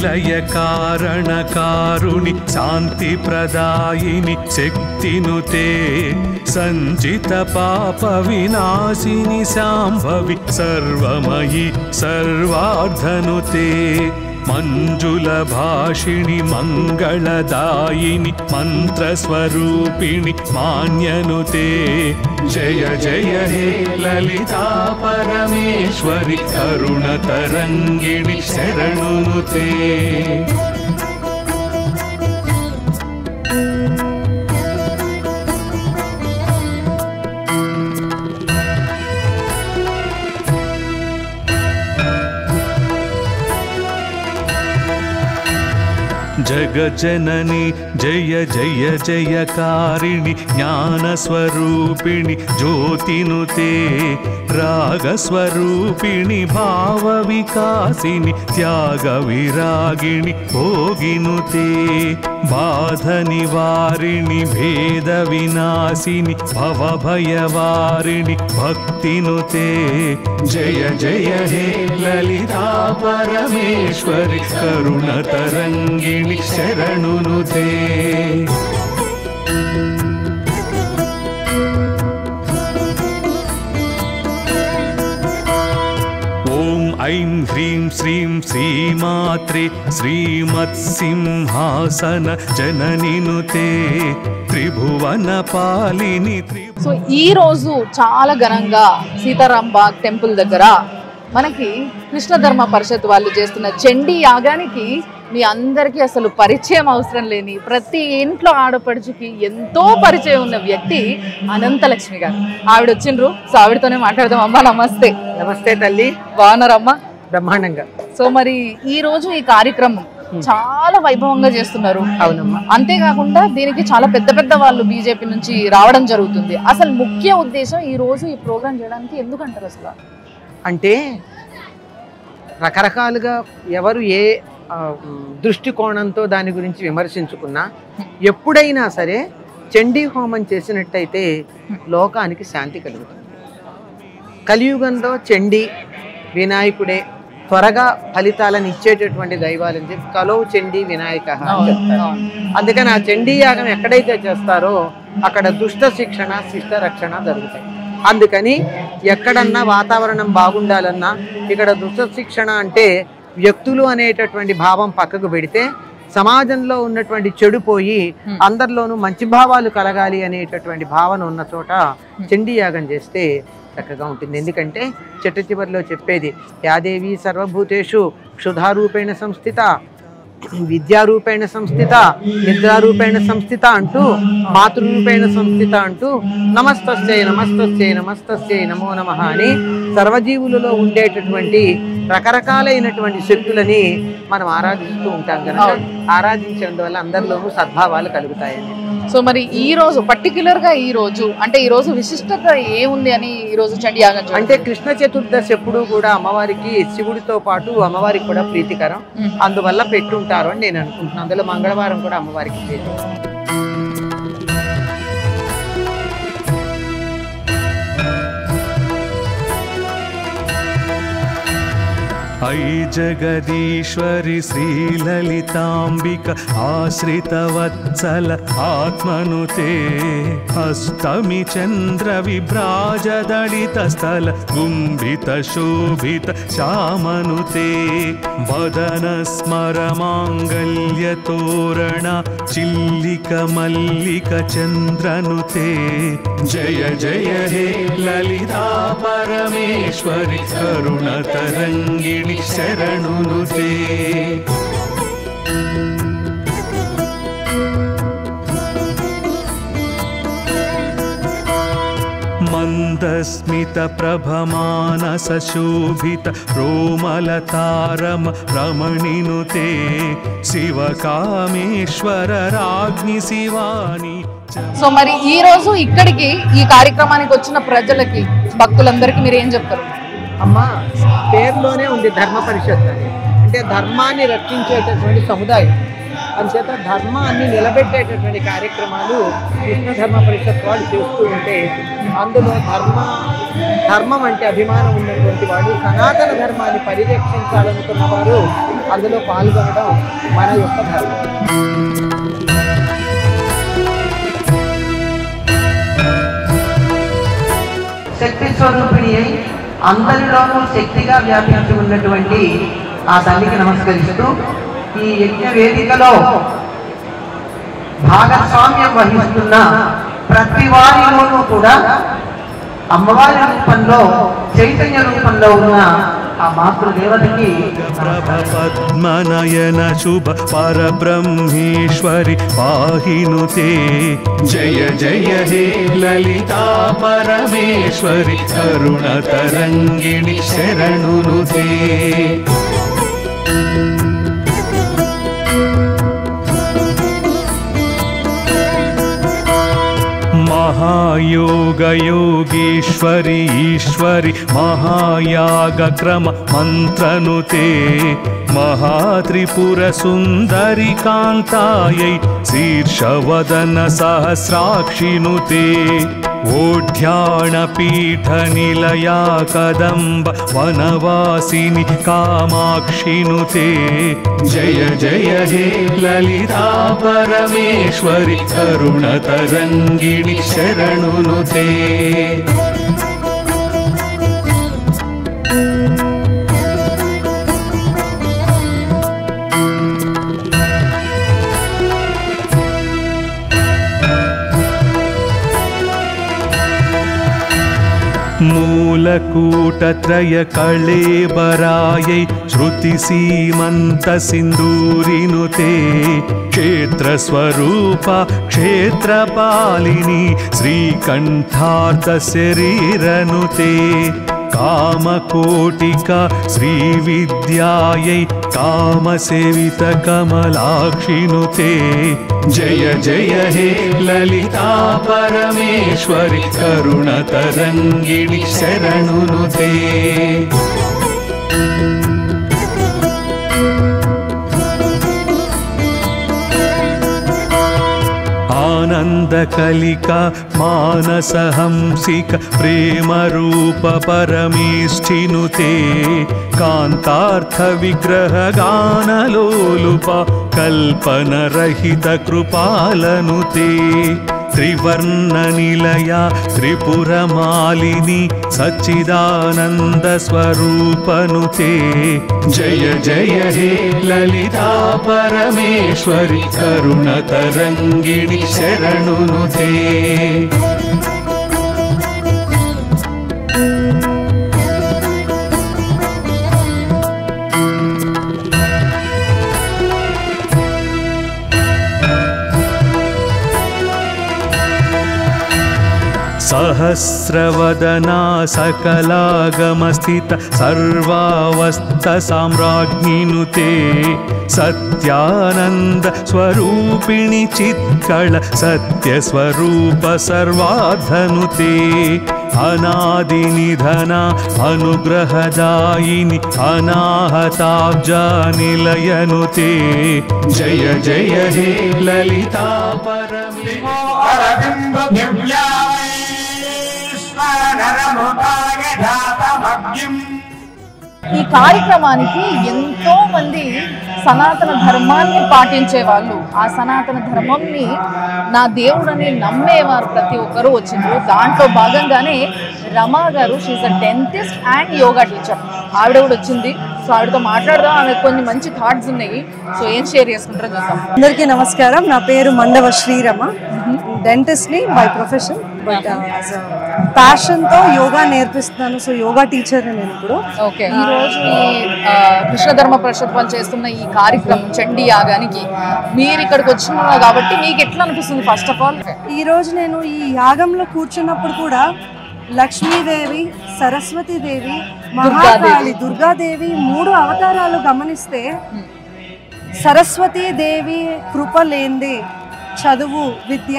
నిలయ కారణకారుణి శాంతి ప్రదాయిని శక్తినుతే సంజిత పాప వినాశిని శాంభవి సర్వమయి సర్వార్ధనుతే మంజుల భాషిణి మంగళదాయిని మంత్రస్వరూపిణి మాన్యనుతే జయ జయ హే లలితా పరమేశ్వరి కరుణ తరంగిణి శరణునుతే जगज्जननी जय जय जयकारिणि ज्ञानस्वरूपिणि ज्योतिनुते रागस्वरूपिणि भावविकासिनि त्यागविरागिणि भोगिनुते बाधनिवारिणि भेदविनाशिनि भवभयवारिणि भक्तिनुते जय जय हे ललिता परमेश्वरि करुणतरङ्गिणि शरणुनुते ओम ऐं ह्रीं श्रीं श्रीमात्रे श्रीमत्सिंहासन जननिनुते त्रिभुवन पालिनी సో ఈ రోజు చాలా ఘనంగా సీతారాంబాగ్ టెంపుల్ దగ్గర మనకి కృష్ణ ధర్మ పరిషత్ వాళ్ళు చేస్తున్న చండీ యాగానికి మీ అందరికీ అసలు పరిచయం అవసరం లేని ప్రతి ఇంట్లో ఆడపడుచుకి ఎంతో పరిచయం ఉన్న వ్యక్తి అనంతలక్ష్మి గారు. ఆవిడ వచ్చిండ్రు. సో ఆవిడతోనే మాట్లాడదాం. అమ్మ నమస్తే. నమస్తే తల్లి. బాగున్నారమ్మా? బ్రహ్మాండంగా. సో మరి ఈ రోజు ఈ కార్యక్రమం చాలా వైభవంగా చేస్తున్నారు. అవునమ్మా. అంతేకాకుండా దీనికి చాలా పెద్ద పెద్ద వాళ్ళు బీజేపీ నుంచి రావడం జరుగుతుంది. అసలు ముఖ్య ఉద్దేశం ఈ రోజు ఈ ప్రోగ్రాం చేయడానికి ఎందుకంటారు అసలు? అంటే రకరకాలుగా ఎవరు ఏ దృష్టికోణంతో దాని గురించి విమర్శించుకున్నా ఎప్పుడైనా సరే చండీ హోమం చేసినట్టయితే లోకానికి శాంతి కలుగుతుంది. కలియుగంలో చండీ వినాయకుడే త్వరగా ఫలితాలను ఇచ్చేటటువంటి దైవాలని చెప్పి కలో చండీ వినాయక అని చెప్తారు. అందుకని ఆ చండీ యాగం ఎక్కడైతే చేస్తారో అక్కడ దుష్ట శిక్షణ శిష్ట రక్షణ జరుగుతాయి. అందుకని ఎక్కడన్నా వాతావరణం బాగుండాలన్నా ఇక్కడ దుష్ట శిక్షణ అంటే వ్యక్తులు అనేటటువంటి భావం పక్కకు పెడితే సమాజంలో ఉన్నటువంటి చెడు పోయి అందరిలోనూ మంచి భావాలు కలగాలి అనేటటువంటి భావన ఉన్న చోట చండీ యాగం చేస్తే చక్కగా ఉంటుంది. ఎందుకంటే చిట్ట చివరిలో చెప్పేది యాదేవి సర్వభూతేషు క్షుధారూపేణ సంస్థిత విద్యారూపేణ సంస్థిత నిద్రారూపేణ సంస్థిత అంటూ మాతృరూపేణ సంస్థిత అంటూ నమస్తస్యై నమస్తస్యై నమస్తస్యై నమో నమః అని సర్వజీవులలో ఉండేటటువంటి రకరకాలైనటువంటి శక్తులని మనం ఆరాధిస్తూ ఉంటాం కనుక ఆరాధించేందువల్ల అందరిలోనూ సద్భావాలు కలుగుతాయని. సో మరి ఈ రోజు పర్టిక్యులర్ గా ఈ రోజు అంటే ఈ రోజు విశిష్టత ఏముంది అని ఈ రోజు చండీ యాగం అంటే కృష్ణ చతుర్దశి ఎప్పుడు కూడా అమ్మవారికి శివుడితో పాటు అమ్మవారికి కూడా ప్రీతికరం, అందువల్ల పెట్టుంటారు అని నేను అనుకుంటున్నాను. అందులో మంగళవారం కూడా అమ్మవారికి ప్రీతి. ऐ जगदीश्वरि श्रीललिताम्बिक आश्रितवत्सल आत्मनुते अष्टमी चन्द्र विभ्राजदलितस्थल गुम्भित शोभित श्यामनुते वदन स्मर माङ्गल्यतोरण चिल्लिक मल्लिक चन्द्रनुते जय जय हे ललिता परमेश्वरि करुणतरङ्गिणि शरणुनुते मंदस्मित प्रभमानस शोभित रोमलतारम रमणिनुते शिवकामेश्वर राज्ञि शिवानी. సో మరి ఈ రోజు ఇక్కడికి ఈ కార్యక్రమానికి వచ్చిన ప్రజలకి భక్తులందరికీ మీరు ఏం చెప్తారు? అమ్మా, పేరులోనే ఉంది ధర్మ పరిషత్ అని. అంటే ధర్మాన్ని రక్షించేటటువంటి సముదాయం. అందుచేత ధర్మాన్ని నిలబెట్టేటటువంటి కార్యక్రమాలు కృష్ణ ధర్మ పరిషత్ వాళ్ళు చేస్తూ ఉంటే అందులో ధర్మం అంటే అభిమానం ఉన్నటువంటి వాడు, సనాతన ధర్మాన్ని పరిరక్షించాలనుకున్న వారు అందులో పాల్గొనడం మన యొక్క ధర్మం. శక్తి స్వరూపిణి అయి అందరిలోనూ శక్తిగా వ్యాపించి ఉన్నటువంటి ఆ తల్లికి నమస్కరిస్తూ ఈ యజ్ఞ వేదికలో భాగస్వామ్యం వహిస్తున్న ప్రతి వారిలోనూ కూడా అమ్మవారి రూపంలో చైతన్య రూపంలో ఉన్న ఆ మాతృదేవతకి పద్మనయన శుభ పరబ్రహ్మేశ్వరి పాహినుతే జయ జయ హే లలితా పరమేశ్వరి కరుణ తరంగిణి శరణునుతే महायोग योगेश्वरी ईश्वरी महायाग क्रम मंत्रनुते महात्रिपुर सुंदरी कांतायै शीर्षवदन सहस्राक्षिनुते ओढ्याण पीठ निलया कदंब वनवासिनी कामाक्षिनुते जय जय हे ललिता परमेश्वरी करुण तरंगिणी शरणुनुते मूलकूटत्रय कळेबरायै श्रुतिसीमन्त सिन्दूरिनुते क्षेत्रस्वरूपा क्षेत्रपालिनी श्रीकण्ठार्थ शरीरनुते कामकोटिका श्रीविद्यायै कामसेवित कमलाक्षिनुते जय जय हे ललिता परमेश्वरी करुण तरंगिणी शरणुनुते आनंद कलिका मानस हंसिक प्रेम रूप परमेष्ठिनुते कांतार्थ विग्रह गानलोलुप कल्पन रहित कृपालनुते त्रिवर्ण निलया त्रिपुरमालिनी सच्चिदानंद स्वरूपनुते जय जय हे ललिता परमेश्वरी करुण तरंगिणी शरणुनुते सहस्रवदना सकलागमस्थित सर्वावस्थ साम्राज्ञिनुते सत्यानंद स्वरूपिणी चित्कळ सत्य स्वरूप सर्वाधनुते अनादि निधना अनुग्रहदायिनी अनाहताब्जा निलयनुते जय जय हे ललिता परमेश्वरी ఈ కార్యక్రమానికి ఎంతో మంది సనాతన ధర్మాన్ని పాటించే వాళ్ళు, ఆ సనాతన ధర్మంని నా దేవుడని నమ్మేవారు ప్రతి ఒక్కరూ వచ్చిండ్రు. దాంట్లో భాగంగానే రమా గారు, she a dentist and yoga teacher, ఆవిడ కూడా వచ్చింది. సో ఆవిడతో మాట్లాడదాం, ఆమె కొన్ని మంచి థాట్స్ ఉన్నాయి. సో ఏం షేర్ చేసుకుంటారో చూద్దాం. అందరికీ నమస్కారం. నా పేరు మండవ శ్రీరమ, డెంటిస్ట్ని బై ప్రొఫెషన్, బట్ ప్యాషన్తో యోగా నేర్పిస్తున్నాను. సో యోగా టీచర్ని నేను ఇప్పుడు. ఓకే, ఈరోజు ఈ కృష్ణధర్మ పరిషత్ వాళ్ళు చేస్తున్న ఈ కార్యక్రమం చండీ యాగానికి మీరు ఇక్కడికి వచ్చిన కాబట్టి మీకు ఎట్లా అనిపిస్తుంది? ఫస్ట్ ఆఫ్ ఆల్, ఈరోజు నేను ఈ యాగంలో కూర్చున్నప్పుడు కూడా లక్ష్మీదేవి, సరస్వతీదేవి, మహాకాళి, దుర్గాదేవి 3 అవతారాలు గమనిస్తే సరస్వతీదేవి కృప లేందే చదువు, విద్య,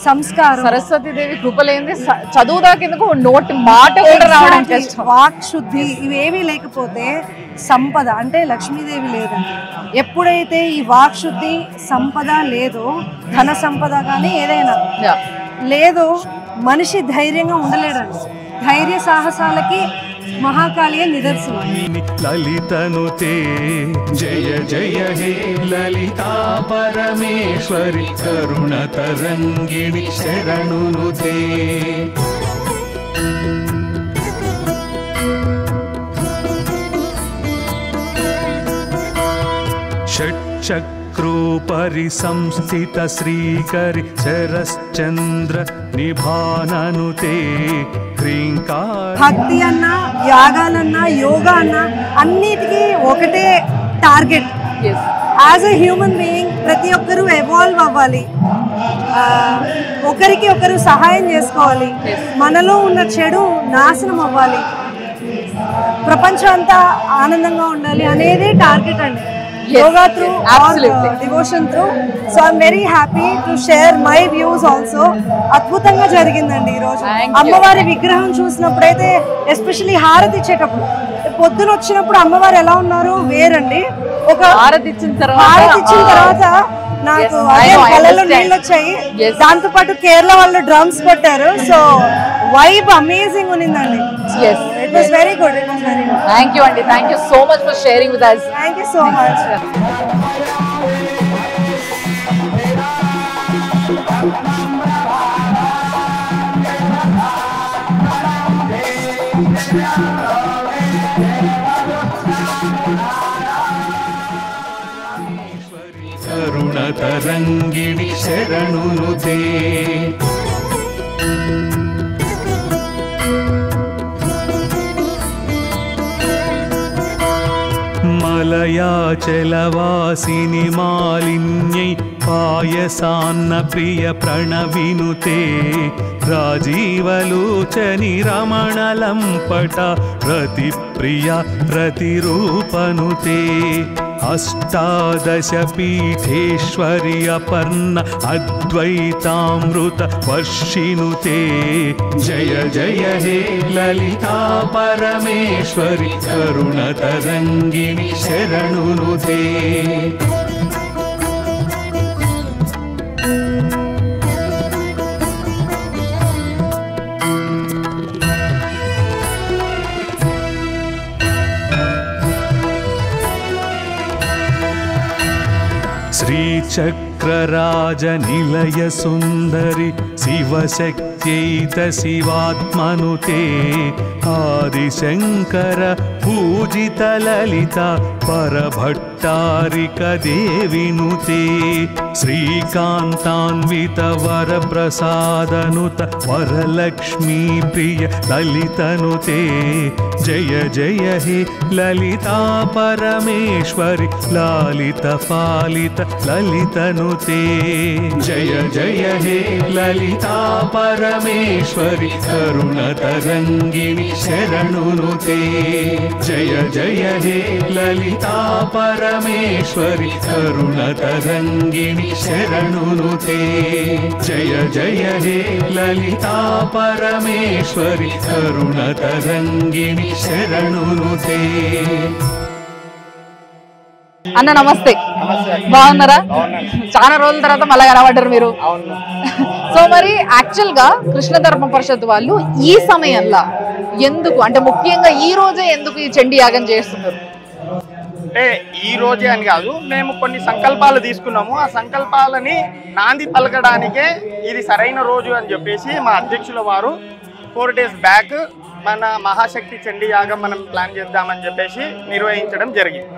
సంస్కారం. సరస్వతీదేవి కృప లేనిది చదువు దాకేందుకు నోటి మాట కూడా రావడం కష్టం. వాక్ శుద్ధి ఇవేమీ లేకపోతే సంపద అంటే లక్ష్మీదేవి లేదండి. ఎప్పుడైతే ఈ వాక్ శుద్ధి, సంపద లేదో, ధన సంపద కానీ ఏదైనా లేదో, మనిషి ధైర్యంగా ఉండలేడండి. ధైర్య సాహసాలకి మహాకాళియే నిదర్శనం. లలితనుతే జయ జయ హే లలితా పరమేశ్వరి కరుణ తరంగిణి శరణునుతే. షట్చక్రోపరి సంస్థిత శ్రీకరి శరశ్చంద్ర నిభాననుతే హ్రీంకార. భక్తి అన్నా, యాగాలన్నా, యోగా అన్నా అన్నిటికీ ఒకటే target. As a human being ప్రతి ఒక్కరూ ఎవాల్వ్ అవ్వాలి, ఒకరికి ఒకరు సహాయం చేసుకోవాలి, మనలో ఉన్న చెడు నాశనం అవ్వాలి, ప్రపంచం అంతా ఆనందంగా ఉండాలి అనేదే టార్గెట్ అండి. Yoga through or devotion through. So I'm very happy to share my views also. అద్భుతంగా జరిగిందండి ఈ రోజు. అమ్మవారి విగ్రహం చూసినప్పుడైతే ఎస్పెషల్లీ హారతి ఇచ్చేటప్పుడు పొద్దున వచ్చినప్పుడు అమ్మవారు ఎలా ఉన్నారు వేరండి. ఒక హారతి ఇచ్చిన తర్వాత నాకు కళ్ళలో నీళ్ళు వచ్చాయి. దాంతో పాటు కేరళ వాళ్ళు డ్రమ్స్ కొట్టారు. సో వైబ్ అమేజింగ్ ఉన్నిందండి. It was very good. It was very good. Thank you Andy. Thank you so much for sharing with us. Thank you so much. కరుణ తరంగిణి శరణునుతే. మలయాచలవాసిని మాలిన్యై పాయసాన్న ప్రియ ప్రణవినుతే. రాజీవలోచని రమణలంపట రతి ప్రియ రతిరూపనుతే. అష్టాదశ పీఠేశ్వరి అపర్ణ అద్వైతామృత వర్షినుతే. జయ జయ హే లలితా పరమేశ్వరి కరుణ తరంగిణి శరణునుతే. శ్రీచక్రరాజ నిలయ సుందరి శివశక్త్యైత శివాత్మనుతే. ఆదిశంకర పూజిత లలిత పరభట్టారిక దేవినుతే. శ్రీకాంతాన్విత వరప్రసాదనుత వరలక్ష్మీ ప్రియ లలితనుతే. జయ జయ హే లలితా పరమేశ్వరి లాలిత పాలిత లలితనుతే. జయ జయ హే లలితా పరమేశ్వరి కరుణ తరంగిణి శరణునుతే. జయ జయ హే లలితా పరమేశ్వరి కరుణ తరంగిణి శరణునుతే. జయ జయ హే లలితా పరమేశ్వరి కరుణ తరంగిణి శరణునుతే. అన్న నమస్తే. బాగున్నారా? చాలా రోజుల తర్వాత మళ్ళా కనబడ్డారు మీరు. సో మరి యాక్చువల్ గా కృష్ణ ధర్మ పరిషత్ వాళ్ళు ఈ సమయంలో ఎందుకు, అంటే ముఖ్యంగా ఈ రోజే ఎందుకు ఈ చండీ యాగం చేస్తున్నారు? అంటే ఈ రోజే అని కాదు, మేము కొన్ని సంకల్పాలు తీసుకున్నాము. ఆ సంకల్పాలని నాంది పలకడానికే ఇది సరైన రోజు అని చెప్పేసి మా అధ్యక్షుల వారు 4 days బ్యాక్ మన మహాశక్తి చండీ యాగం మనం ప్లాన్ చేద్దామని చెప్పేసి నిర్వహించడం జరిగింది.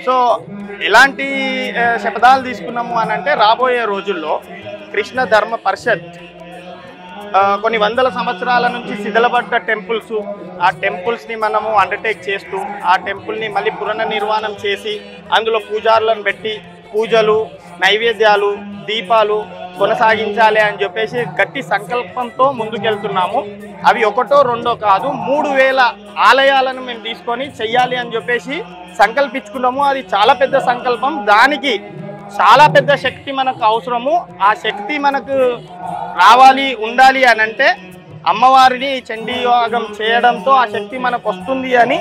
సో ఎలాంటి శపథాలు తీసుకున్నాము అని అంటే, రాబోయే రోజుల్లో కృష్ణ ధర్మ పరిషత్ కొన్ని వందల సంవత్సరాల నుంచి శిథిలపడ్డ టెంపుల్స్, ఆ టెంపుల్స్ని మనము అండర్టేక్ చేస్తూ ఆ టెంపుల్ని మళ్ళీ పునర్నిర్మాణం చేసి అందులో పూజారులను పెట్టి పూజలు, నైవేద్యాలు, దీపాలు కొనసాగించాలి అని చెప్పేసి గట్టి సంకల్పంతో ముందుకెళ్తున్నాము. అవి ఒకటో రెండో కాదు, 3000 ఆలయాలను మేము తీసుకొని చెయ్యాలి అని చెప్పేసి సంకల్పించుకున్నాము. అది చాలా పెద్ద సంకల్పం. దానికి చాలా పెద్ద శక్తి మనకు అవసరము. ఆ శక్తి మనకు రావాలి, ఉండాలి అని అంటే అమ్మవారిని చండీ యాగం చేయడంతో ఆ శక్తి మనకు వస్తుంది అని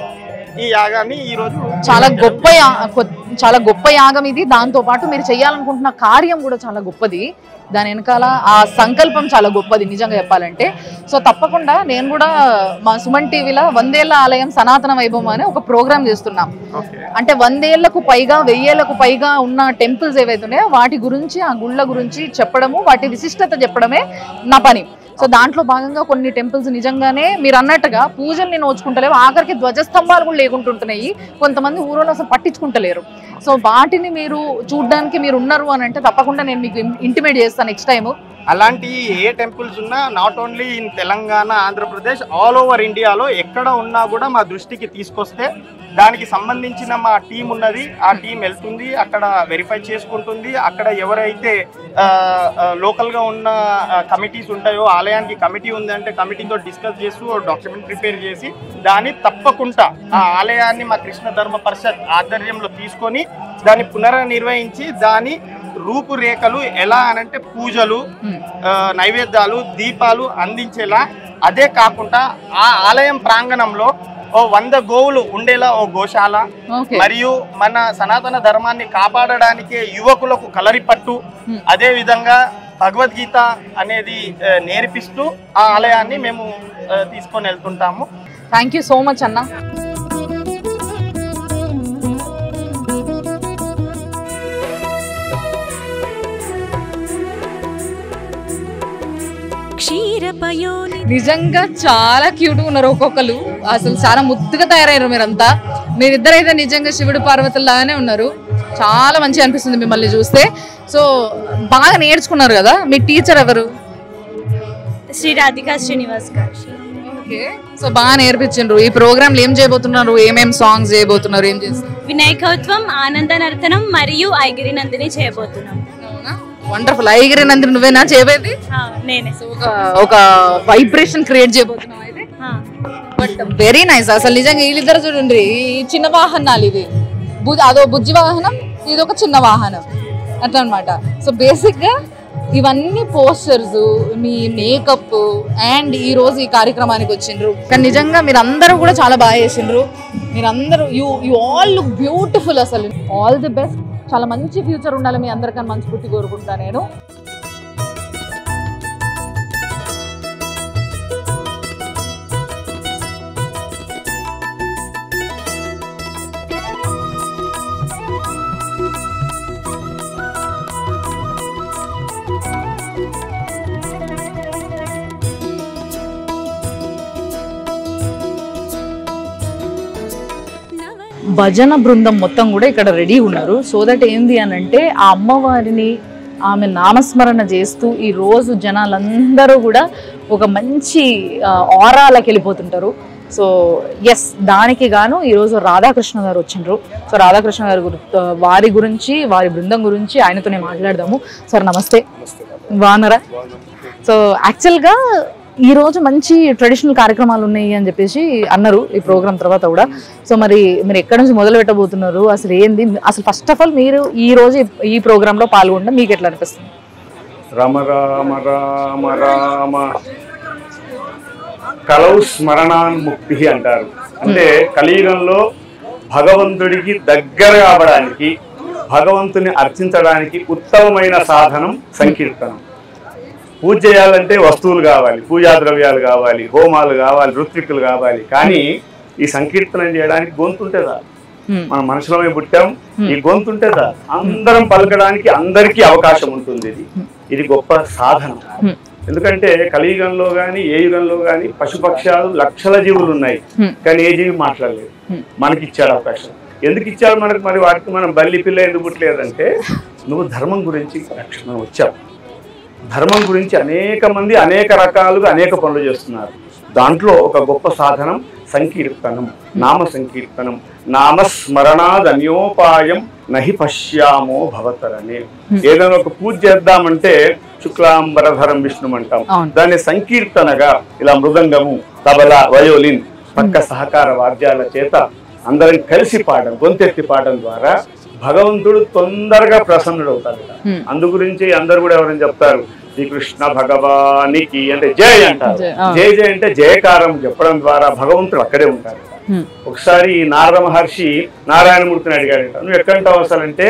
ఈ యాగాన్ని ఈ రోజు చాలా గొప్ప యాగం ఇది. దాంతో పాటు మీరు చేయాలనుకుంటున్న కార్యం కూడా చాలా గొప్పది. దాని వెనకాల ఆ సంకల్పం చాలా గొప్పది నిజంగా చెప్పాలంటే. సో తప్పకుండా నేను కూడా మా సుమన్ టీవీలో 100 ఏళ్ల ఆలయం సనాతన వైభవం అనే ఒక ప్రోగ్రామ్ చేస్తున్నాం. అంటే 100 ఏళ్లకు పైగా 1000 ఏళ్లకు పైగా ఉన్న టెంపుల్స్ ఏవైతే ఉన్నాయో వాటి గురించి, ఆ గుళ్ళ గురించి చెప్పడము, వాటి విశిష్టత చెప్పడమే నా పని. సో దాంట్లో భాగంగా కొన్ని టెంపుల్స్ నిజంగానే మీరు అన్నట్టుగా పూజల్ని నోచుకుంటలేవు, ఆఖరికి ధ్వజస్తంభాలు కూడా లేకుంటుంటున్నాయి. కొంతమంది ఊరోళ్ళు అసలు పట్టించుకుంటలేరు. సో వాటిని మీరు చూడడానికి మీరు ఉన్నారు అని అంటే తప్పకుండా నేను మీకు ఇంటిమేట్ చేస్తాను నెక్స్ట్ టైం. అలాంటి ఏ టెంపుల్స్ ఉన్నా not only in Telangana, Andhra Pradesh, all over ఇండియాలో ఎక్కడ ఉన్నా కూడా మా దృష్టికి తీసుకొస్తే దానికి సంబంధించిన మా టీం ఉన్నది. ఆ టీం వెళ్తుంది, అక్కడ వెరిఫై చేసుకుంటుంది. అక్కడ ఎవరైతే లోకల్గా ఉన్న కమిటీస్ ఉంటాయో, ఆలయానికి కమిటీ ఉంది అంటే కమిటీతో డిస్కస్ చేస్తూ డాక్యుమెంట్ ప్రిపేర్ చేసి దాన్ని తప్పకుండా ఆ ఆలయాన్ని మా కృష్ణ ధర్మ పరిషత్ ఆధ్వర్యంలో తీసుకొని దాన్ని పునర్నిర్వహించి దాని రూపురేఖలు ఎలా అనంటే పూజలు, నైవేద్యాలు, దీపాలు అందించేలా. అదే కాకుండా ఆ ఆలయం ప్రాంగణంలో 100 గోవులు ఉండేలా ఓ గోశాల, మరియు మన సనాతన ధర్మాన్ని కాపాడడానికి యువకులకు కలరిపట్టు, అదే విధంగా భగవద్గీత అనేది నేర్పిస్తూ ఆ ఆలయాన్ని మేము తీసుకొని వెళ్తుంటాము. థ్యాంక్ యూ సో మచ్ అన్న. నిజంగా చాలా క్యూట్గా ఉన్నారు ఒక్కొక్కరు. అసలు చాలా ముద్దుగా తయారయ్యారు మీరంతా. మీరిద్దరైతే నిజంగా శివుడు పార్వతుల్లాగానే ఉన్నారు. చాలా మంచిగా అనిపిస్తుంది మిమ్మల్ని చూస్తే. సో బాగా నేర్చుకున్నారు కదా. మీ టీచర్ ఎవరు? శ్రీ రాధికా శ్రీనివాస్ గారు. ఓకే. సో బాగా నేర్పించారు. ఈ ప్రోగ్రామ్ ఏం చేయబోతున్నారు? ఏమేం సాంగ్స్ చేయబోతున్నారు? ఏం చేస్తారు? వినాయకోత్సవం, ఆనంద నర్తనం మరియు ఐగిరి నందిని చేయబోతున్నాం. వండర్ఫుల్. ఐగిరి నందిని నువ్వేనా చేయబోయేది? నేనే. ఒక వైబ్రేషన్ క్రియేట్ చేయబోతున్నావు అయితే. But very nice. అసలు నిజంగా వీళ్ళిద్దరు చూడండి, ఈ చిన్న వాహనాలు ఇవి, అదో బుజ్జి వాహనం, ఇది ఒక చిన్న వాహనం అట్లా అనమాట. సో బేసిక్ గా ఇవన్నీ పోస్టర్స్, మీ మేకప్ అండ్ ఈ రోజు ఈ కార్యక్రమానికి వచ్చిండ్రు. కానీ నిజంగా మీరు అందరూ కూడా చాలా బాగా చేసిండ్రు. మీరందరూ యు ఆల్ లుక్ బ్యూటిఫుల్. అసలు ఆల్ ది బెస్ట్. చాలా మంచి ఫ్యూచర్ ఉండాలి మీ అందరికన్నా మనస్ఫూర్తి కోరుకుంటా నేను. భజన బృందం మొత్తం కూడా ఇక్కడ రెడీ ఉన్నారు. సో దట్ ఏంది అని అంటే ఆ అమ్మవారిని, ఆమె నామస్మరణ చేస్తూ ఈ రోజు జనాలందరూ కూడా ఒక మంచి ఆరాలకి వెళ్ళిపోతుంటారు. సో ఎస్, దానికి గాను ఈరోజు రాధాకృష్ణ గారు వచ్చిండ్రు. సో రాధాకృష్ణ గారి వారి గురించి, వారి బృందం గురించి ఆయనతోనే మాట్లాడదాము. సార్ నమస్తే. బాగున్నారా? సో యాక్చువల్గా ఈ రోజు మంచి ట్రెడిషనల్ కార్యక్రమాలు ఉన్నాయి అని చెప్పేసి అన్నారు ఈ ప్రోగ్రామ్ తర్వాత కూడా. సో మరి మీరు ఎక్కడి నుంచి మొదలు పెట్టబోతున్నారు? అసలు ఏంది? అసలు ఫస్ట్ ఆఫ్ ఆల్ మీరు ఈ రోజు ఈ ప్రోగ్రామ్ లో పాల్గొనడం మీకు ఎట్లా అనిపిస్తుంది? రామ రామ రామ రామ కలౌ స్మరణాన్ముక్తి అంటారు. అంటే కలియుగంలో భగవంతుడికి దగ్గర కావడానికి, భగవంతుని అర్చించడానికి ఉత్తమమైన సాధనం సంకీర్తనం. పూజ చేయాలంటే వస్తువులు కావాలి, పూజా ద్రవ్యాలు కావాలి, హోమాలు కావాలి, ఋత్విక్కులు కావాలి. కానీ ఈ సంకీర్తనం చేయడానికి గొంతుంటేదా? మనం మనుషులమే పుట్టాం, ఈ గొంతుంటేదా? అందరం పలకడానికి అందరికీ అవకాశం ఉంటుంది. ఇది గొప్ప సాధనం. ఎందుకంటే కలియుగంలో కానీ ఏ యుగంలో కానీ పశుపక్షాలు లక్షల జీవులు ఉన్నాయి, కానీ ఏ జీవి మాట్లాడలేదు. మనకి ఇచ్చాడు అవకాశం. ఎందుకు ఇచ్చాడు మనకు? మరి వాటికి మనం బల్లి పిల్ల ఎందుకు పుట్టలేదంటే, నువ్వు ధర్మం గురించి రక్షణ వచ్చావు. ధర్మం గురించి అనేక మంది అనేక రకాలుగా అనేక పనులు చేస్తున్నారు. దాంట్లో ఒక గొప్ప సాధనం సంకీర్తనం, నామ సంకీర్తనం. నామస్మరణాదన్యోపాయం నహి పశ్యామో భవతరనే. ఏదైనా ఒక పూజ చేద్దామంటే శుక్లాంబరధరం విష్ణు అంటాం. దాన్ని సంకీర్తనగా ఇలా మృదంగము, తబలా, వయోలిన్, పక్క సహకార వాద్యాల చేత అందరం కలిసి పాడడం, గొంతెత్తి పాడడం ద్వారా భగవంతుడు తొందరగా ప్రసన్నుడు అవుతాడు. అందు గురించి అందరు కూడా ఎవరైనా చెప్తారు, శ్రీకృష్ణ భగవానికి అంటే జయ అంటారు. జయ జయ అంటే జయకారం చెప్పడం ద్వారా భగవంతుడు అక్కడే ఉంటారు. ఒకసారి నారద మహర్షి నారాయణమూర్తిని అడిగాడట, నువ్వు ఎక్కడంటావు అసలు అంటే,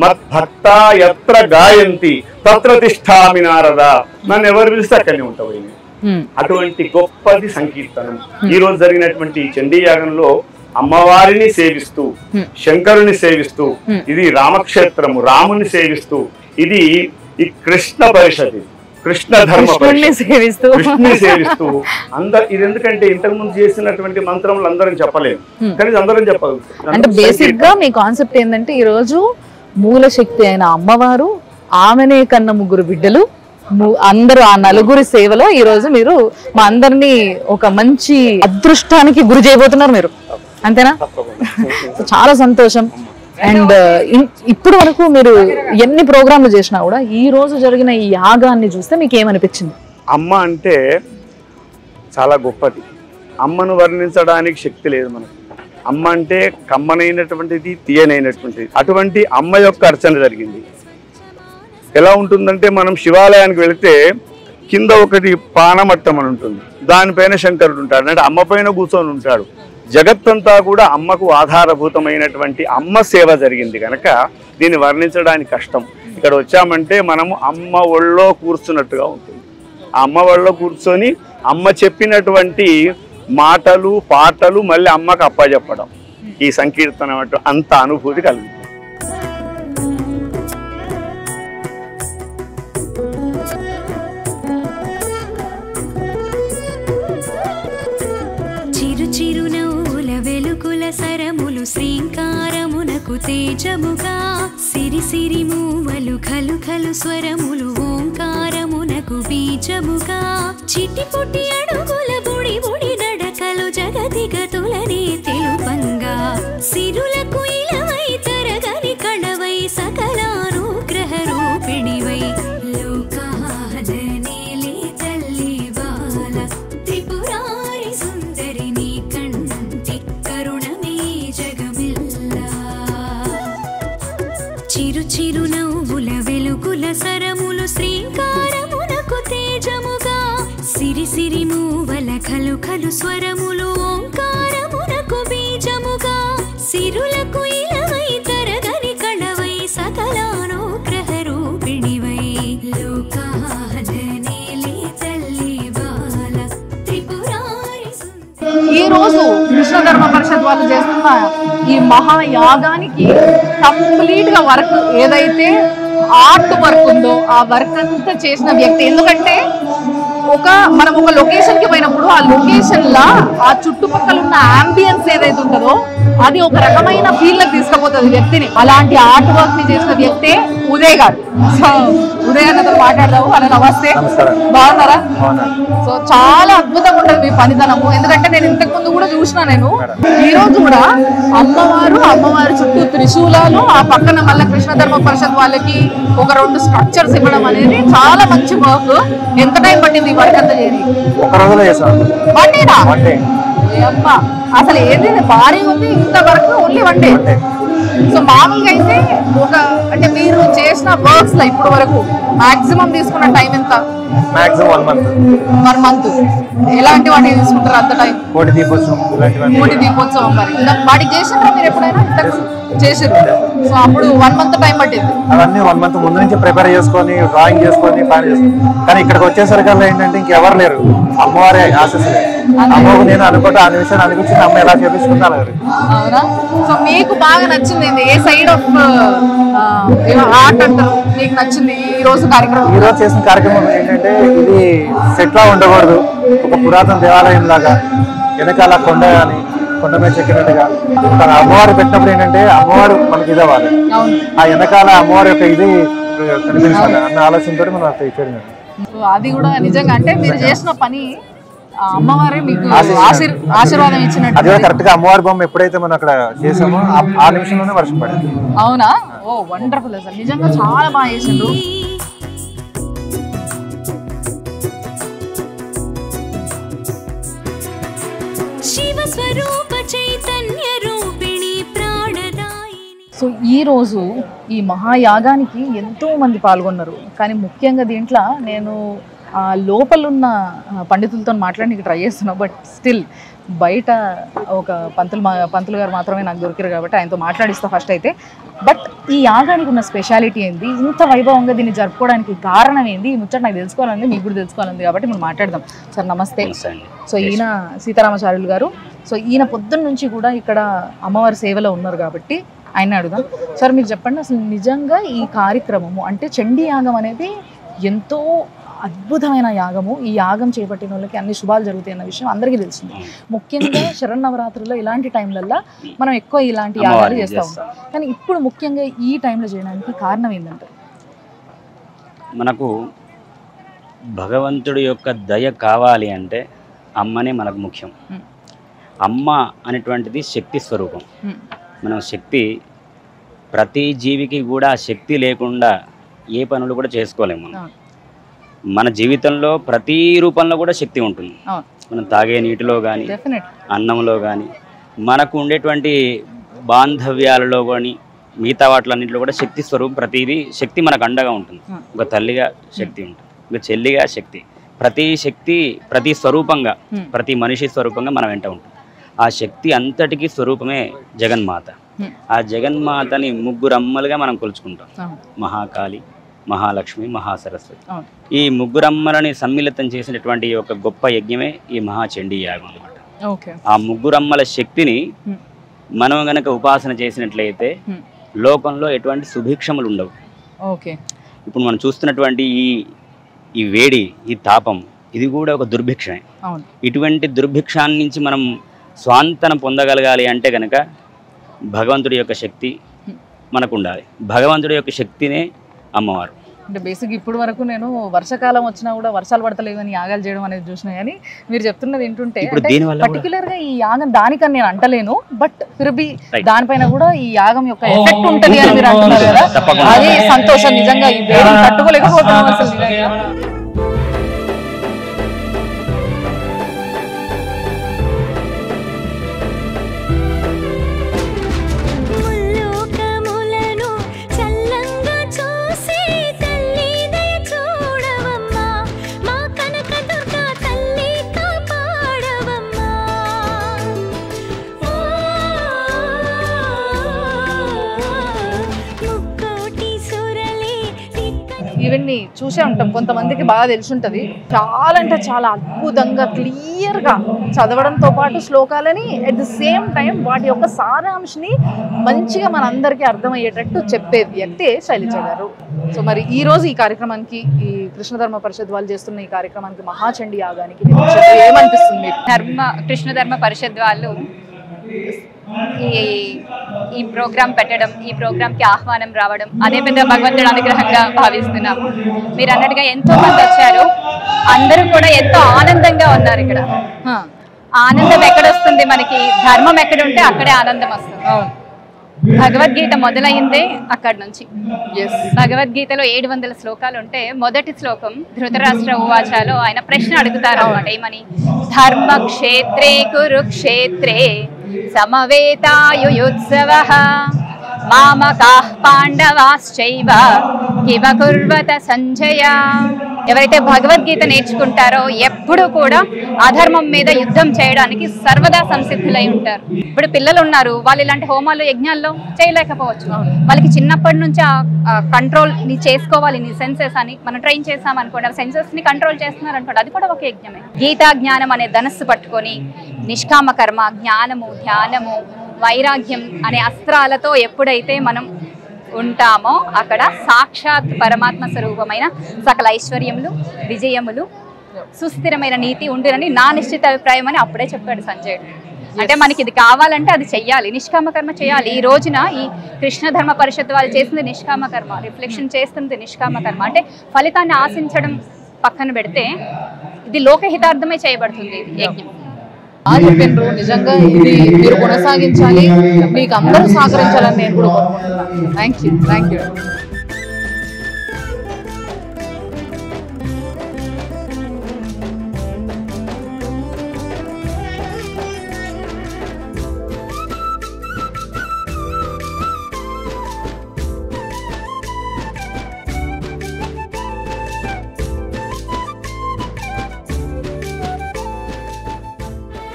మద్భక్త ఎత్ర గాయంతి తత్ర తిష్ఠామి నారద, నన్ను ఎవరు పిలిస్తే అక్కడనే ఉంటావు. అటువంటి గొప్పది సంకీర్తనం. ఈ రోజు జరిగినటువంటి చండీ యాగంలో అమ్మవారిని సేవిస్తూ, శంకరుని సేవిస్తూ, ఇది రామక్షేత్రము, రాముని సేవిస్తూ, ఇది ఈ కృష్ణ పరిషత్, కృష్ణ ధర్మ కృష్ణుని సేవిస్తూ అందరు. ఇది ఎందుకంటే ఇంతకు ముందు చేసినటువంటి మంత్రములు అందరం చెప్పలేము, కానీ అందరం చెప్పగలుగుతాం. అంటే బేసిక్ గా మీ కాన్సెప్ట్ ఏంటంటే ఈ రోజు మూల శక్తి అయిన అమ్మవారు, ఆమెనే కన్న ముగ్గురు బిడ్డలు, అందరూ ఆ నలుగురి సేవలో ఈ రోజు మీరు మా అందరినీ ఒక మంచి అదృష్టానికి గురి చేయబోతున్నారు మీరు, అంతేనా? చాలా సంతోషం. అండ్ ఇప్పుడు వరకు మీరు ఎన్ని ప్రోగ్రాంలు చేసినా కూడా ఈ రోజు జరిగిన ఈ యాగాన్ని చూస్తే మీకు ఏమనిపించింది? అమ్మ అంటే చాలా గొప్పది. అమ్మను వర్ణించడానికి శక్తి లేదు మనకు. అమ్మ అంటే కమ్మనైనటువంటిది, తీయనైనటువంటిది. అటువంటి అమ్మ యొక్క అర్చన జరిగింది. ఎలా ఉంటుందంటే, మనం శివాలయానికి వెళితే కింద ఒకటి పానమట్టం అని ఉంటుంది, దానిపైన శంకరుడు ఉంటాడు, అంటే అమ్మ పైన కూర్చొని ఉంటాడు. జగత్తంతా కూడా అమ్మకు ఆధారభూతమైనటువంటి అమ్మ సేవ జరిగింది కనుక దీన్ని వర్ణించడానికి కష్టం. ఇక్కడ వచ్చామంటే మనము అమ్మ ఒళ్ళో కూర్చున్నట్టుగా ఉంటుంది. ఆ అమ్మ ఒళ్ళో కూర్చొని అమ్మ చెప్పినటువంటి మాటలు, పాటలు మళ్ళీ అమ్మకు అప్పచెప్పడం, ఈ సంకీర్తనం అంత అనుభూతి కలుగుతుంది. సరములు శ్రీంకారమునకు తేజముగా, సిరి సిరి మూవలు ఖలు ఖలు స్వరములు ఓంకారమునకు బీజముగా, చిట్టి పొట్టి అడుగుల బుడి బుడి నడకలు జగతిగతులనే తెలుపంగా, సిరులకు ఇలవై తరగని కళవై సకలానుగ్రహ రూపిణివై, లోకాలనేలి తల్లి బాల త్రిపురారి సుందరి నీ కంటి కరుణమే జగమిల్లా, చిరు చిరు నవ్వుల వెలుగుల సరములు శ్రీంకారమునకు తేజముగా, సిరి సిరి మూవల ఖలు ఖలు స్వరములు ఓంకారమునకు బీజముగా, సిరులకు ఇలవై తరగని కళవై సకలానుగ్రహ రూపిణివై, లోకాలనేలి తల్లి బాల త్రిపురారి. ఈ రోజు కృష్ణ ధర్మ పరిషత్ వాళ్ళు చేస్తున్న ఈ మహాయాగానికి కంప్లీట్ గా వర్క్ ఏదైతే ఆర్ట్ వర్క్ ఉందో ఆ వర్క్ అంతా చేసిన వ్యక్తి. ఎందుకంటే మనం ఒక లొకేషన్ కి పోయినప్పుడు ఆ లొకేషన్ లా ఆ చుట్టుపక్కల ఉన్న అంబియన్స్ ఏదైతే ఉంటుందో అది ఒక రకమైన ఫీల్ కి తీసుకుపోతుంది వ్యక్తిని. అలాంటి ఆర్ట్ వర్క్ ని చేసిన వ్యక్తే ఉదయ్ గారు. సో ఉదయ్ అన్నతో మాట్లాడదాము. అలా నమస్తే, బాగున్నారా? సో చాలా అద్భుతంగా ఉంటుంది మీ పనితనము. ఎందుకంటే నేను ఇంతకు ముందు కూడా చూసిన, నేను ఈ రోజు కూడా అమ్మవారు చుట్టూ త్రిశూలాలు, ఆ పక్కన మళ్ళీ కృష్ణ ధర్మ పరిషత్ వాళ్ళకి ఒక 2 స్ట్రక్చర్స్ ఇవ్వడం అనేది చాలా మంచి వర్క్. ఎంత టైం పట్టింది ఈ వర్క్ అంతా చేసి? ఒక రోజులో చేసాం. అసలు ఏది భారీ ఉంది ఇంత వరకు ఓన్లీ 1 డే. సో మామూలుగా అయితే అంటే మీరు చేసిన వర్క్స్ లో ఇప్పటి వరకు మాక్సిమం తీసుకున్న టైం ఎంత? Maximum 1 month. ఎలాంటి వాటికి తీసుకుంటారు అంత టైం? కోటి దీపోత్సవం. మరి వాటికి చేసినారా మీరు ఎప్పుడైనా? చేసారు. సో అప్పుడు 1 మంత్ టైం పట్టింది. అవన్నీ 1 మంత్ ముందు నుంచి ప్రిపేర్ చేసుకొని, డ్రాయింగ్ చేసుకొని, ప్లాన్ చేసుకొని, కానీ ఇక్కడికి వచ్చేసరికల్లా ఏంటంటే ఇంకెవరు లేరు, అమ్మవారి ఆశీస్సులే. అమ్మకు నేను అనుకుంటా ఆ నిమిషాన్ని అనిపించింది అమ్మ ఎలా చేపించుకుంటా అలాగే. అవునా? సో మీకు బాగా నచ్చింది ఏ సైడ్ ఆఫ్ ఆర్ట్ అంటారు మీకు నచ్చింది ఈ రోజు కార్యక్రమం? ఈ రోజు చేసిన కార్యక్రమం ఏంటంటే ఇది సెట్ లా ఉండకూడదు, ఒక పురాతన దేవాలయం లాగా వెనకాల కొండ కానీ కొండ మీద చెక్కినట్టుగా అమ్మవారు పెట్టినప్పుడు ఏంటంటే అమ్మవారు మనకి ఇది అవ్వాలి, ఆ వెనకాల అమ్మవారి యొక్క ఇది కనిపించాలి అన్న ఆలోచనతో మనం ఇచ్చారు. అది కూడా నిజంగా అంటే మీరు చేసిన పని అమ్మవారే మీకు ఆశీర్వాదం ఇచ్చినట్టు. అది కరెక్ట్ గా అమ్మవారి బొమ్మ ఎప్పుడైతే మనం అక్కడ చేసామో ఆ నిమిషంలోనే వర్షం పడింది. అవునా? ఓ వండర్ఫుల్. అసలు నిజంగా చాలా బాగా చేసిండ్రు. సో ఈ రోజు ఈ మహాయాగానికి ఎంతో మంది పాల్గొన్నారు. కానీ ముఖ్యంగా దీంట్లో నేను లోపలున్న పండితులతో మాట్లాడడానికి ట్రై చేస్తున్నావు, బట్ స్టిల్ బయట ఒక పంతులు గారు మాత్రమే నాకు దొరికారు కాబట్టి ఆయనతో మాట్లాడిస్తా ఫస్ట్ అయితే. బట్ ఈ యాగానికి ఉన్న స్పెషాలిటీ ఏంది, ఇంత వైభవంగా దీన్ని జరుపుకోవడానికి కారణం ఏంది, ఈ ముచ్చట నాకు తెలుసుకోవాలండి, మీకు కూడా తెలుసుకోవాలండి కాబట్టి మనం మాట్లాడదాం. సార్ నమస్తే. సో ఈయన సీతారామాచార్యులు గారు. సో ఈయన పొద్దున్న నుంచి కూడా ఇక్కడ అమ్మవారి సేవలో ఉన్నారు కాబట్టి ఆయన అడుగుదాం. సార్ మీరు చెప్పండి, అసలు నిజంగా ఈ కార్యక్రమము అంటే చండీ యాగం అనేది ఎంతో అద్భుతమైన యాగము. ఈ యాగం చేపట్టిన వాళ్ళకి అన్ని శుభాలు జరుగుతాయి అన్న విషయం అందరికీ తెలిసింది. ముఖ్యంగా శరన్నవరాత్రుల్లో ఇలాంటి టైంలల్లో మనం ఎక్కువ ఇలాంటి యాగాలు చేస్తూ ఉంటాం. కానీ ఇప్పుడు ముఖ్యంగా ఈ టైంలో చేయడానికి కారణం ఏంటంటారు? మనకు భగవంతుడి యొక్క దయ కావాలి అంటే అమ్మనే మనకు ముఖ్యం. అమ్మ అనేటువంటిది శక్తి స్వరూపం. మనం శక్తి, ప్రతి జీవికి కూడా శక్తి లేకుండా ఏ పనులు కూడా చేసుకోలేము. మనం మన జీవితంలో ప్రతి రూపంలో కూడా శక్తి ఉంటుంది. మనం తాగే నీటిలో కానీ, అన్నంలో కానీ, మనకు ఉండేటువంటి బాంధవ్యాలలో కానీ, మిగతా వాటిలన్నింటిలో కూడా శక్తి స్వరూపం. ప్రతిదీ శక్తి మనకు అండగా ఉంటుంది. ఒక తల్లిగా శక్తి ఉంటుంది, ఒక చెల్లిగా శక్తి, ప్రతి శక్తి ప్రతి స్వరూపంగా, ప్రతి మనిషి స్వరూపంగా మనం వెంట ఉంటుంది. ఆ శక్తి అంతటికీ స్వరూపమే జగన్మాత. ఆ జగన్మాతని ముగ్గురు అమ్మలుగా మనం కొలుచుకుంటాం. మహాకాళి, మహాలక్ష్మి, మహాసరస్వతి. ఈ ముగ్గురమ్మలని సమ్మిళితం చేసినటువంటి ఒక గొప్ప యజ్ఞమే ఈ మహాచండీ యాగం అన్నమాట. ఆ ముగ్గురమ్మల శక్తిని మనం గనక ఉపాసన చేసినట్లయితే లోకంలో ఎటువంటి సుభిక్షములు ఉండవు. ఇప్పుడు మనం చూస్తున్నటువంటి ఈ వేడి, ఈ తాపం, ఇది కూడా ఒక దుర్భిక్షమే. ఇటువంటి దుర్భిక్షాన్ని నుంచి మనం స్వాంతనం పొందగలగాలి అంటే కనుక భగవంతుడి యొక్క శక్తి మనకు ఉండాలి. భగవంతుడి యొక్క శక్తినే అమ్మవారు. అంటే బేసిక్ ఇప్పుడు వరకు నేను వర్షాకాలం వచ్చినా కూడా వర్షాలు పడతలేవని యాగాలు చేయడం అనేది చూసినా, కానీ మీరు చెప్తున్నది ఏంటంటే పర్టికులర్ గా ఈ యాగం దానికని నేను అంటలేను, బట్ ఫిర్బీ దానిపైన కూడా ఈ యాగం యొక్క ఎఫెక్ట్ ఉంటది అని మీరు అంటున్నారు కదా, అది సంతోషం. నిజంగా ఈ వేడిని తట్టుకోలేకపోతున్నాం అసలు. ఇవన్నీ చూసే ఉంటాం, కొంతమందికి బాగా తెలిసి ఉంటుంది. చాలా అంటే చాలా అద్భుతంగా క్లియర్గా చదవడంతో పాటు శ్లోకాలని అట్ ది సేమ్ టైం వాటి యొక్క సారాంశాన్ని మంచిగా మనందరికీ అర్థమయ్యేటట్టు చెప్పే వ్యక్తే శైలజ గారు. సో మరి ఈ రోజు ఈ కార్యక్రమానికి, ఈ కృష్ణధర్మ పరిషత్ వాళ్ళు చేస్తున్న ఈ కార్యక్రమానికి, మహాచండీ యాగానికి ఏమనిపిస్తుంది? కృష్ణధర్మ పరిషత్ వాళ్ళు ఈ ప్రోగ్రాం పెట్టడం, ఈ ప్రోగ్రాంకి ఆహ్వానం రావడం అదే పెద్ద భగవంతుడి అనుగ్రహంగా భావిస్తున్నాము. మీరు అన్నట్టుగా ఎంతో మంది వచ్చారు, అందరూ కూడా ఎంతో ఆనందంగా ఉన్నారు. ఇక్కడ ఆనందం ఎక్కడొస్తుంది, మనకి ధర్మం ఎక్కడుంటే అక్కడే ఆనందం వస్తుంది. భగవద్గీత మొదలైందే అక్కడి నుంచి. భగవద్గీతలో 700 శ్లోకాలు ఉంటే మొదటి శ్లోకం ధృతరాష్ట్ర ఉవాచలో ఆయన ప్రశ్న అడుగుతారు అన్నమాట, ఏమని? ధర్మక్షేత్రే కురుక్షేత్రే సమవేతాయుయుత్సవః మామకాః పాండవాశ్చైవ కివ కుర్వత సంజయ. ఎవరైతే భగవద్గీత నేర్చుకుంటారో ఎప్పుడు కూడా అధర్మం మీద యుద్ధం చేయడానికి సర్వదా సంసిద్ధులై ఉంటారు. ఇప్పుడు పిల్లలు ఉన్నారు, వాళ్ళు ఇలాంటి హోమాలు యజ్ఞాల్లో చేయలేకపోవచ్చు. వాళ్ళకి చిన్నప్పటి నుంచి ఆ కంట్రోల్ ని చేసుకోవాలి, నీ సెన్సెస్ అని మనం ట్రైన్ చేసాం అనుకోండి, ఆ సెన్సెస్ ని కంట్రోల్ చేస్తున్నారు అనుకోండి, అది కూడా ఒక యజ్ఞమే. గీతా జ్ఞానం అనే ధనస్సు పట్టుకొని నిష్కామ కర్మ, జ్ఞానము, ధ్యానము, వైరాగ్యం అనే అస్త్రాలతో ఎప్పుడైతే మనం ఉంటామో అక్కడ సాక్షాత్ పరమాత్మ స్వరూపమైన సకల ఐశ్వర్యములు, విజయములు, సుస్థిరమైన నీతి ఉండునని నా నిశ్చిత అభిప్రాయం అని అప్పుడే చెప్పాడు సంజయుడు. అంటే మనకి ఇది కావాలంటే అది చెయ్యాలి, నిష్కామ కర్మ చేయాలి. ఈ రోజున ఈ కృష్ణ ధర్మ పరిషత్ వాళ్ళు చేసింది నిష్కామ కర్మ, రిఫ్లెక్షన్ చేస్తుంది నిష్కామ కర్మ. అంటే ఫలితాన్ని ఆశించడం పక్కన పెడితే ఇది లోకహితార్థమే చేయబడుతుంది యజ్ఞం. చెప్పినారు, నిజంగా ఇది మీరు కొనసాగించాలి, మీకు అందరూ సహకరించాలని నేను కూడా కోరుకుంటున్నాను. Thank you.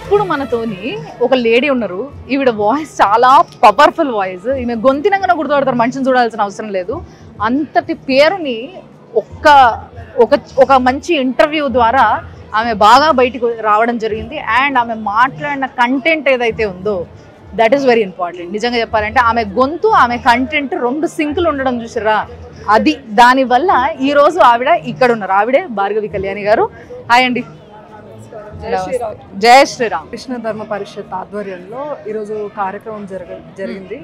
ఇప్పుడు మనతోని ఒక లేడీ ఉన్నారు. ఈవిడ వాయిస్ చాలా పవర్ఫుల్ వాయిస్. ఈమె గొంతినంగానే గుర్తుపడతారు, మనిషిని చూడాల్సిన అవసరం లేదు. అంతటి పేరుని ఒక మంచి ఇంటర్వ్యూ ద్వారా ఆమె బాగా బయటకు రావడం జరిగింది. అండ్ ఆమె మాట్లాడిన కంటెంట్ ఏదైతే ఉందో దట్ ఈస్ వెరీ ఇంపార్టెంట్. నిజంగా చెప్పాలంటే ఆమె గొంతు, ఆమె కంటెంట్ 2 సింకులు ఉండడం చూసారా, అది దానివల్ల ఈరోజు ఆవిడ ఇక్కడ ఉన్నారు. ఆవిడే భార్గవి కళ్యాణి గారు. హాయ్ అండి. జయ శ్రీరామ్. కృష్ణ ధర్మ పరిషత్ ఆధ్వర్యంలో ఈరోజు కార్యక్రమం జరిగింది.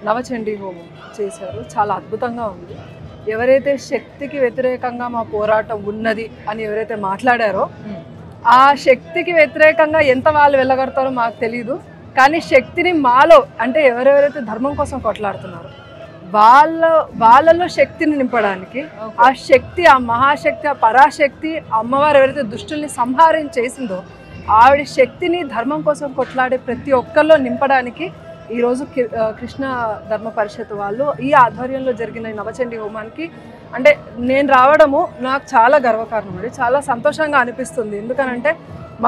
నవచండీ హోమం చేశారు. చాలా అద్భుతంగా ఉంది. ఎవరైతే శక్తికి వ్యతిరేకంగా మా పోరాటం ఉన్నది అని ఎవరైతే మాట్లాడారో ఆ శక్తికి వ్యతిరేకంగా ఎంత వాళ్ళు వెళ్ళగడతారో మాకు తెలీదు. కానీ శక్తిని మాలో అంటే ఎవరెవరైతే ధర్మం కోసం కొట్లాడుతున్నారో వాళ్ళలో శక్తిని నింపడానికి, ఆ శక్తి, ఆ మహాశక్తి, ఆ పరాశక్తి అమ్మవారు ఎవరైతే దుష్టుల్ని సంహారించేసిందో ఆవిడ శక్తిని ధర్మం కోసం కొట్లాడే ప్రతి ఒక్కరిలో నింపడానికి ఈరోజు కృష్ణ ధర్మ పరిషత్ వాళ్ళు ఈ ఆధ్వర్యంలో జరిగిన నవచండీ హోమానికి అంటే నేను రావడము నాకు చాలా గర్వకారణం అండి. చాలా సంతోషంగా అనిపిస్తుంది. ఎందుకనంటే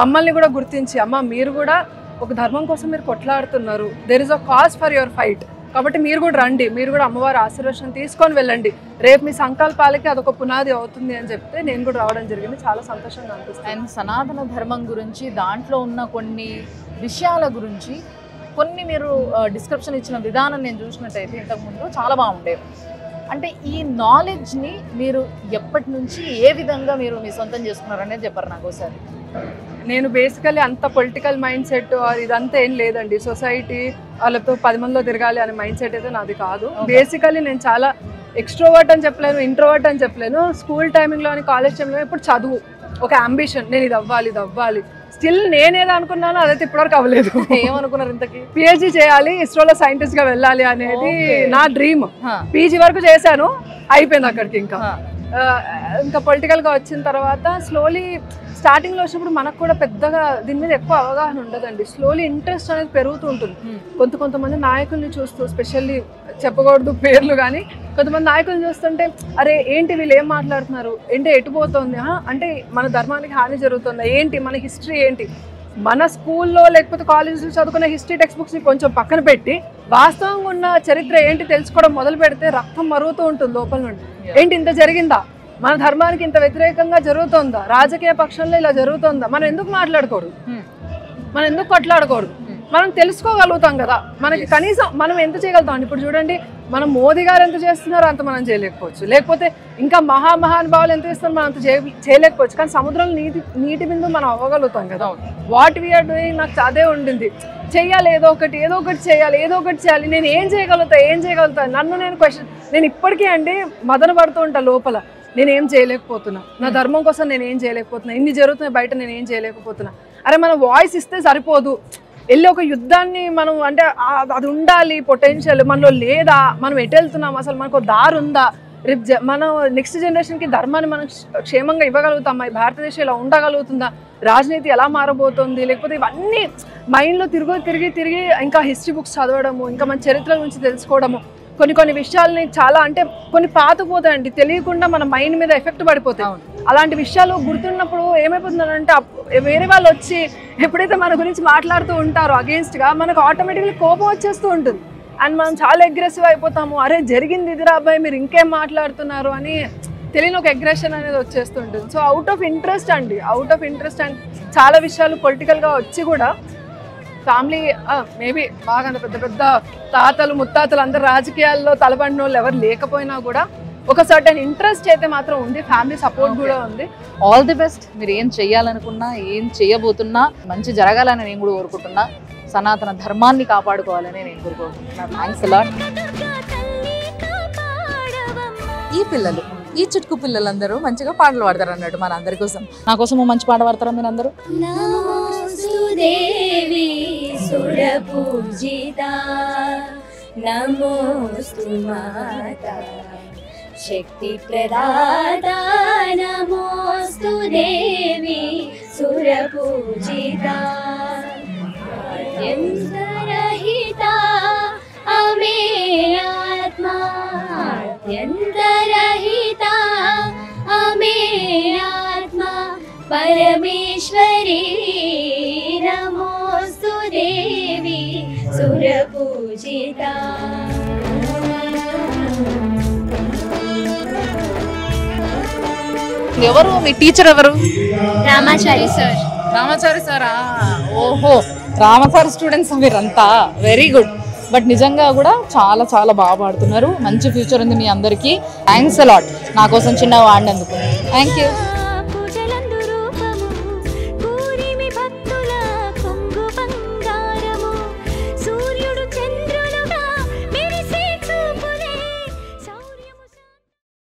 మమ్మల్ని కూడా గుర్తించి అమ్మ మీరు కూడా ఒక ధర్మం కోసం మీరు కొట్లాడుతున్నారు, there is a cause for your fight, కాబట్టి మీరు కూడా రండి, మీరు కూడా అమ్మవారి ఆశీర్వచనం తీసుకొని వెళ్ళండి, రేపు మీ సంకల్పాలకి అదొక పునాది అవుతుంది అని చెప్తే నేను కూడా రావడం జరిగింది. చాలా సంతోషంగా అనిపిస్తుంది. అండ్ సనాతన ధర్మం గురించి దాంట్లో ఉన్న కొన్ని విషయాల గురించి కొన్ని మీరు డిస్క్రిప్షన్ ఇచ్చిన విధానం నేను చూసినట్టయితే ఇంతకుముందు చాలా బాగుండేది. అంటే ఈ నాలెడ్జ్ని మీరు ఎప్పటి నుంచి ఏ విధంగా మీరు మీ సొంతం చేసుకున్నారు అనేది చెప్పారు నాకు ఒకసారి. నేను బేసికలీ అంత పొలిటికల్ మైండ్ సెట్ ఇదంతా ఏం లేదండి. సొసైటీ వాళ్ళతో 10 మందిలో తిరగాలి అనే మైండ్ సెట్ అయితే నాది కాదు. బేసికలీ నేను చాలా ఎక్స్ట్రోవర్ట్ అని చెప్పలేను, ఇంట్రోవర్ట్ అని చెప్పలేను. స్కూల్ టైమింగ్లో అని కాలేజ్ టైంలో ఇప్పుడు చదువు ఒక అంబిషన్, నేను ఇది అవ్వాలి. స్టిల్ నేనేదో అనుకున్నాను అదైతే ఇప్పటివరకు అవ్వలేదు. ఏమనుకున్నారు ఇంతకీ? పిహెచ్డి చేయాలి, ఇస్రోలో సైంటిస్ట్ గా వెళ్ళాలి అనేది నా డ్రీమ్. పీజీ వరకు చేశాను, అయిపోయింది అక్కడికి. ఇంకా పొలిటికల్ గా వచ్చిన తర్వాత స్లోలీ స్టార్టింగ్ లో వచ్చినప్పుడు మనకు కూడా పెద్దగా దీని మీద ఎక్కువ అవగాహన ఉండదండి. స్లోలీ ఇంట్రెస్ట్ అనేది పెరుగుతూ ఉంటుంది. కొంతమంది నాయకుల్ని చూస్తూ, స్పెషల్లీ చెప్పకూడదు పేర్లు, కానీ కొంతమంది నాయకులను చూస్తుంటే అరే ఏంటి వీళ్ళు ఏం మాట్లాడుతున్నారు, ఏంటి ఎటుపోతుంది, అంటే మన ధర్మానికి హాని జరుగుతుందా ఏంటి, మన హిస్టరీ ఏంటి, మన స్కూల్లో లేకపోతే కాలేజీలో చదువుకున్న హిస్టరీ టెక్స్ట్ బుక్స్ని కొంచెం పక్కన పెట్టి వాస్తవంగా ఉన్న చరిత్ర ఏంటి తెలుసుకోవడం మొదలు పెడితే రక్తం మరుగుతూ ఉంటుంది లోపల నుండి. ఏంటి ఇంత జరిగిందా, మన ధర్మానికి ఇంత వ్యతిరేకంగా జరుగుతుందా, రాజకీయ పక్షంలో ఇలా జరుగుతుందా, మనం ఎందుకు మాట్లాడకూడదు, మనం ఎందుకు కొట్లాడకూడదు, మనం తెలుసుకోగలుగుతాం కదా. మనకి కనీసం మనం ఎంత చేయగలుగుతాం. ఇప్పుడు చూడండి, మనం మోదీ గారు ఎంత చేస్తున్నారో అంత మనం చేయలేకపోవచ్చు, లేకపోతే ఇంకా మహానుభావులు ఎంత చేస్తున్నారో మనం అంత చేయలేకపోవచ్చు. కానీ సముద్రంలో నీటి బిందు మనం అవ్వగలుగుతాం కదా. వాట్ వీఆర్ డూయింగ్ నాకు అదే ఉండింది. చెయ్యాలి, ఏదో ఒకటి చేయాలి. నేను ఏం చేయగలుగుతా నన్ను నేను క్వశ్చన్. నేను ఇప్పటికీ అండి మదన పడుతూ ఉంటా లోపల, నేనేం చేయలేకపోతున్నా, నా ధర్మం కోసం నేను ఏం చేయలేకపోతున్నా, ఇన్ని జరుగుతున్నాయి బయట, నేను ఏం చేయలేకపోతున్నా. అరే మనం వాయిస్ ఇస్తే సరిపోదు, వెళ్ళి ఒక యుద్ధాన్ని మనం అంటే అది ఉండాలి, పొటెన్షియల్ మనలో లేదా, మనం ఎటు వెళ్తున్నాం, అసలు మనకు దారి ఉందా, రేపు మనం నెక్స్ట్ జనరేషన్కి ధర్మాన్ని మనం క్షేమంగా ఇవ్వగలుగుతామా, భారతదేశం ఇలా ఉండగలుగుతుందా, రాజనీతి ఎలా మారబోతుంది, లేకపోతే ఇవన్నీ మైండ్లో తిరిగి ఇంకా హిస్టరీ బుక్స్ చదవడము, ఇంకా మన చరిత్ర గురించి తెలుసుకోవడము, కొన్ని విషయాలని చాలా అంటే కొన్ని పాతుకుపోతాయండి, తెలియకుండా మన మైండ్ మీద ఎఫెక్ట్ పడిపోతాయి. అలాంటి విషయాలు గుర్తున్నప్పుడు ఏమైపోతుందంటే వేరే వాళ్ళు వచ్చి ఎప్పుడైతే మన గురించి మాట్లాడుతూ ఉంటారో అగేన్స్ట్గా, మనకు ఆటోమేటిక్లీ కోపం వచ్చేస్తూ ఉంటుంది. అండ్ మనం చాలా అగ్రెసివ్ అయిపోతాము. అరే జరిగింది ఇదిరా అబ్బాయి, మీరు ఇంకేం మాట్లాడుతున్నారు అని తెలియని ఒక అగ్రెషన్ అనేది వచ్చేస్తుంటుంది. So out of interest and చాలా విషయాలు పొలిటికల్గా వచ్చి కూడా ఫ్యామిలీ మేబీ బాగా అంత పెద్ద తాతలు ముత్తాతలు అందరు రాజకీయాల్లో తలపడిన వాళ్ళు ఎవరు లేకపోయినా కూడా ఒక సర్టెన్ ఇంట్రెస్ట్ అయితే మాత్రం ఉంది, ఫ్యామిలీ సపోర్ట్ కూడా ఉంది. All the best. మీరు ఏం చెయ్యాలనుకున్నా, ఏం చేయబోతున్నా మంచి జరగాలని నేను కూడా కోరుకుంటున్నా. సనాతన ధర్మాన్ని కాపాడుకోవాలని నేను కోరుకుంటున్నా. Thanks a lot. ఈ పిల్లలు, ఈ చుట్టుకు పిల్లలందరూ మంచిగా పాటలు పాడతారు అన్నట్టు మన అందరి కోసం. నా కోసం మంచి పాట పాడతారా మీరు అందరూ? దేవి సురపూజిత నమోస్తు మాతా శక్తి ప్రదాత నమోస్తు దేవి సురపూజిత అత్యంతరహిత అమే ఆత్మా అత్యంతరహిత అమే ఆత్మా పరమేశ్వరీ गीता ఎవరు మీ టీచర్ ఎవరు? रामाचारी सर రామాచారి సారా? ఓహో, రామాచారి స్టూడెంట్స్ మీరంతా, వెరీ గుడ్. బట్ నిజంగా కూడా చాలా చాలా బాగా పాడుతున్నారు. మంచి ఫ్యూచర్ ఉంది మీ అందరికీ. థ్యాంక్స్ అలాట్ నా కోసం చిన్న వాడినందుకు. Thank you.